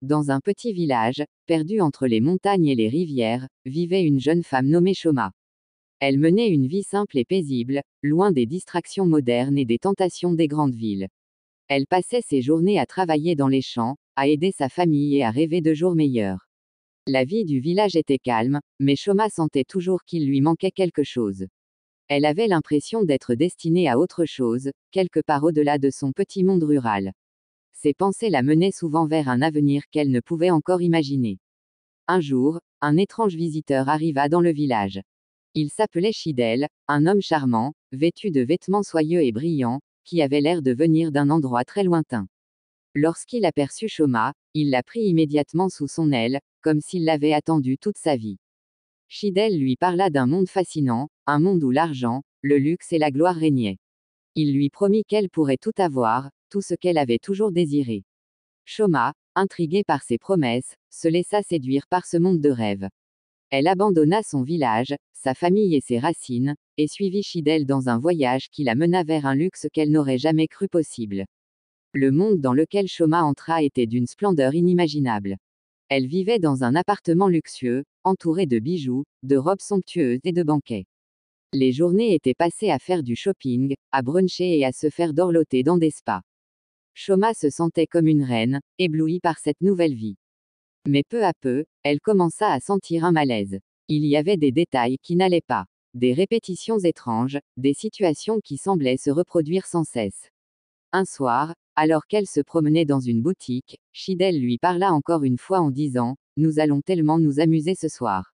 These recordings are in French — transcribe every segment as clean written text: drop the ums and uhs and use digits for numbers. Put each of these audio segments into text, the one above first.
dans un petit village, perdu entre les montagnes et les rivières, vivait une jeune femme nommée Shoma. Elle menait une vie simple et paisible, loin des distractions modernes et des tentations des grandes villes. Elle passait ses journées à travailler dans les champs, à aider sa famille et à rêver de jours meilleurs. La vie du village était calme, mais Shoma sentait toujours qu'il lui manquait quelque chose. Elle avait l'impression d'être destinée à autre chose, quelque part au-delà de son petit monde rural. Ses pensées la menaient souvent vers un avenir qu'elle ne pouvait encore imaginer. Un jour, un étrange visiteur arriva dans le village. Il s'appelait Shidel, un homme charmant, vêtu de vêtements soyeux et brillants, qui avait l'air de venir d'un endroit très lointain. Lorsqu'il aperçut Shoma, il la prit immédiatement sous son aile, comme s'il l'avait attendue toute sa vie. Shidel lui parla d'un monde fascinant, un monde où l'argent, le luxe et la gloire régnaient. Il lui promit qu'elle pourrait tout avoir, tout ce qu'elle avait toujours désiré. Shoma, intriguée par ses promesses, se laissa séduire par ce monde de rêve. Elle abandonna son village, sa famille et ses racines, et suivit Shidel dans un voyage qui la mena vers un luxe qu'elle n'aurait jamais cru possible. Le monde dans lequel Shoma entra était d'une splendeur inimaginable. Elle vivait dans un appartement luxueux, entouré de bijoux, de robes somptueuses et de banquets. Les journées étaient passées à faire du shopping, à bruncher et à se faire dorloter dans des spas. Shoma se sentait comme une reine, éblouie par cette nouvelle vie. Mais peu à peu, elle commença à sentir un malaise. Il y avait des détails qui n'allaient pas. Des répétitions étranges, des situations qui semblaient se reproduire sans cesse. Un soir, alors qu'elle se promenait dans une boutique, Shidel lui parla encore une fois en disant « Nous allons tellement nous amuser ce soir ».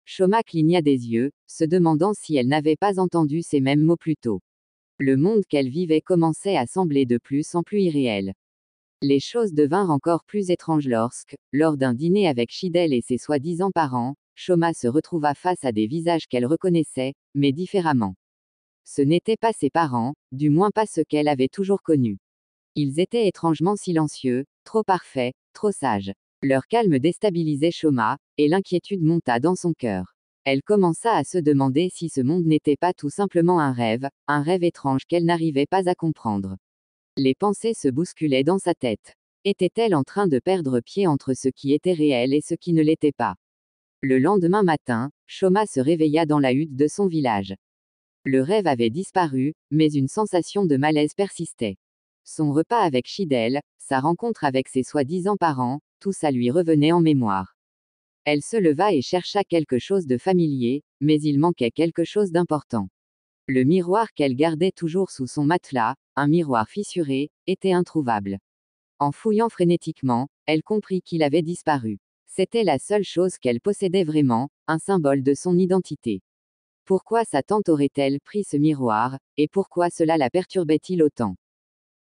Shoma cligna des yeux, se demandant si elle n'avait pas entendu ces mêmes mots plus tôt. Le monde qu'elle vivait commençait à sembler de plus en plus irréel. Les choses devinrent encore plus étranges lorsque, lors d'un dîner avec Shidel et ses soi-disant parents, Shoma se retrouva face à des visages qu'elle reconnaissait, mais différemment. Ce n'étaient pas ses parents, du moins pas ceux qu'elle avait toujours connus. Ils étaient étrangement silencieux, trop parfaits, trop sages. Leur calme déstabilisait Shoma, et l'inquiétude monta dans son cœur. Elle commença à se demander si ce monde n'était pas tout simplement un rêve étrange qu'elle n'arrivait pas à comprendre. Les pensées se bousculaient dans sa tête. Était-elle en train de perdre pied entre ce qui était réel et ce qui ne l'était pas? Le lendemain matin, Shoma se réveilla dans la hutte de son village. Le rêve avait disparu, mais une sensation de malaise persistait. Son repas avec Shidel, sa rencontre avec ses soi-disant parents, tout ça lui revenait en mémoire. Elle se leva et chercha quelque chose de familier, mais il manquait quelque chose d'important. Le miroir qu'elle gardait toujours sous son matelas, un miroir fissuré, était introuvable. En fouillant frénétiquement, elle comprit qu'il avait disparu. C'était la seule chose qu'elle possédait vraiment, un symbole de son identité. Pourquoi sa tante aurait-elle pris ce miroir, et pourquoi cela la perturbait-il autant?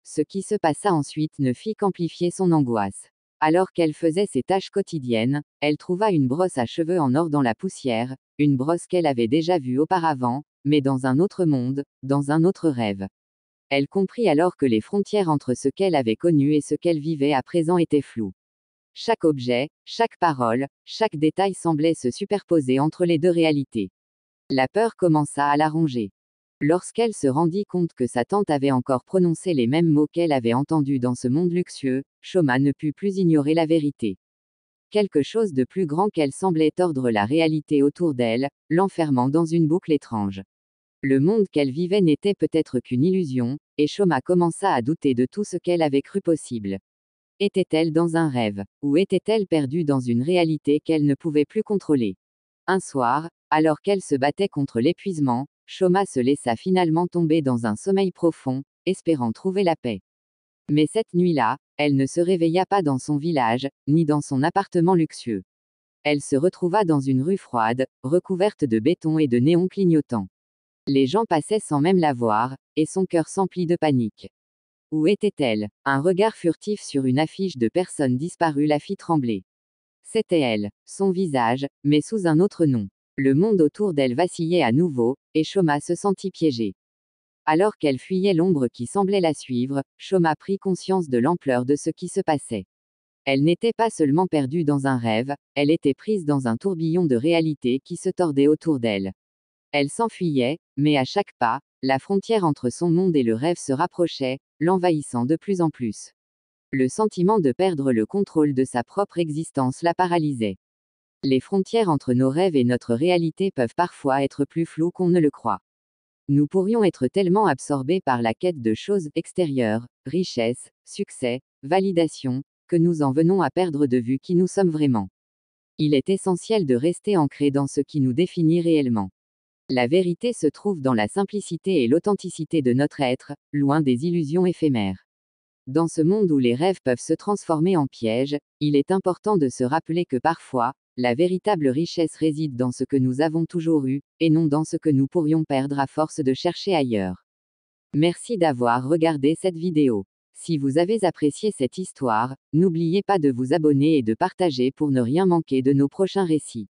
Ce qui se passa ensuite ne fit qu'amplifier son angoisse. Alors qu'elle faisait ses tâches quotidiennes, elle trouva une brosse à cheveux en or dans la poussière, une brosse qu'elle avait déjà vue auparavant, mais dans un autre monde, dans un autre rêve. Elle comprit alors que les frontières entre ce qu'elle avait connu et ce qu'elle vivait à présent étaient floues. Chaque objet, chaque parole, chaque détail semblait se superposer entre les deux réalités. La peur commença à la ronger. Lorsqu'elle se rendit compte que sa tante avait encore prononcé les mêmes mots qu'elle avait entendus dans ce monde luxueux, Shoma ne put plus ignorer la vérité. Quelque chose de plus grand qu'elle semblait tordre la réalité autour d'elle, l'enfermant dans une boucle étrange. Le monde qu'elle vivait n'était peut-être qu'une illusion, et Shoma commença à douter de tout ce qu'elle avait cru possible. Était-elle dans un rêve, ou était-elle perdue dans une réalité qu'elle ne pouvait plus contrôler? Un soir, alors qu'elle se battait contre l'épuisement, Shoma se laissa finalement tomber dans un sommeil profond, espérant trouver la paix. Mais cette nuit-là, elle ne se réveilla pas dans son village, ni dans son appartement luxueux. Elle se retrouva dans une rue froide, recouverte de béton et de néons clignotants. Les gens passaient sans même la voir, et son cœur s'emplit de panique. Où était-elle? Un regard furtif sur une affiche de personnes disparues la fit trembler. C'était elle, son visage, mais sous un autre nom. Le monde autour d'elle vacillait à nouveau, et Shoma se sentit piégée. Alors qu'elle fuyait l'ombre qui semblait la suivre, Shoma prit conscience de l'ampleur de ce qui se passait. Elle n'était pas seulement perdue dans un rêve, elle était prise dans un tourbillon de réalité qui se tordait autour d'elle. Elle s'enfuyait, mais à chaque pas, la frontière entre son monde et le rêve se rapprochait, l'envahissant de plus en plus. Le sentiment de perdre le contrôle de sa propre existence la paralysait. Les frontières entre nos rêves et notre réalité peuvent parfois être plus floues qu'on ne le croit. Nous pourrions être tellement absorbés par la quête de choses extérieures, richesse, succès, validation, que nous en venons à perdre de vue qui nous sommes vraiment. Il est essentiel de rester ancré dans ce qui nous définit réellement. La vérité se trouve dans la simplicité et l'authenticité de notre être, loin des illusions éphémères. Dans ce monde où les rêves peuvent se transformer en pièges, il est important de se rappeler que parfois, la véritable richesse réside dans ce que nous avons toujours eu, et non dans ce que nous pourrions perdre à force de chercher ailleurs. Merci d'avoir regardé cette vidéo. Si vous avez apprécié cette histoire, n'oubliez pas de vous abonner et de partager pour ne rien manquer de nos prochains récits.